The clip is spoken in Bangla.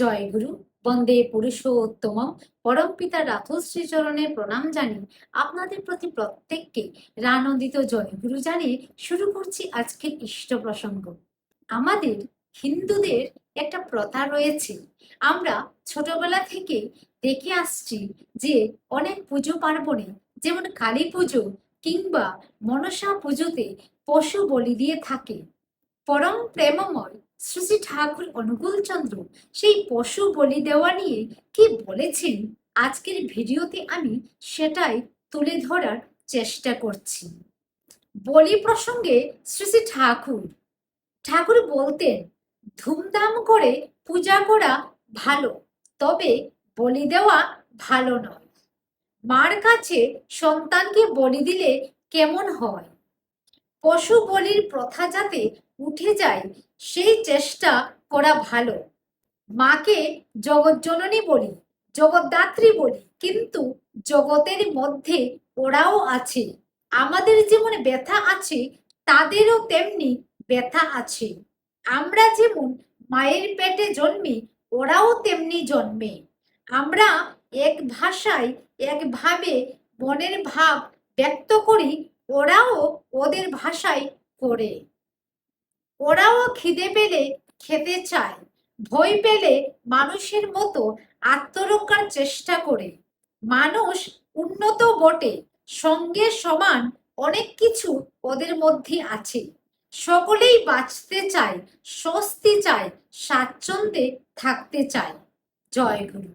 জয়গুরু বন্দে পুরুষোত্তমম পরম পিতা রাথশ্রী চরণে প্রণাম জানিয়ে আপনাদের প্রতি প্রত্যেককে রানন্দিত জয়গুরু জানিয়ে শুরু করছি আজকের ইষ্ট প্রসঙ্গ। আমাদের হিন্দুদের একটা প্রথা রয়েছে, আমরা ছোটবেলা থেকে দেখে আসছি যে অনেক পুজো পার্বণে, যেমন কালী পুজো কিংবা মনসা পুজোতে পশু বলি দিয়ে থাকে। পরম প্রেমময় শ্রী শ্রী ঠাকুর অনুকূলচন্দ্র সেই পশু বলি দেওয়া নিয়ে কি বলেছেন, আজকের ভিডিওতে আমি সেটাই তুলে ধরার চেষ্টা করছি। বলি প্রসঙ্গে শ্রী শ্রী ঠাকুর বলতেন, ধুমধাম করে পূজা করা ভালো, তবে বলি দেওয়া ভালো নয়। মার কাছে সন্তানকে বলি দিলে কেমন হয়? পশু বলির প্রথা যাতে উঠে যায় সেই চেষ্টা করা ভালো। মাকে জগৎজননী বলি, জগদ্ধাত্রী বলি, কিন্তু জগতের মধ্যে ওরাও আছে। আমাদের যেমন ব্যথা আছে, তাদেরও তেমনি ব্যথা আছে। আমরা যেমন মায়ের পেটে জন্মি, ওরাও তেমনি জন্মে। আমরা এক ভাষায় একভাবে মনের ভাব ব্যক্ত করি, ওরাও ওদের ভাষায় করে। ওরাও খিদে পেলে খেতে চায়, ভয় পেলে মানুষের মতো আত্মরক্ষার চেষ্টা করে। মানুষ উন্নত বটে, সঙ্গে সমান অনেক কিছু ওদের মধ্যে আছে। সকলেই বাঁচতে চায়, স্বস্তি চায়, স্বাচ্ছন্দ্যে থাকতে চায়। জয় গুরু।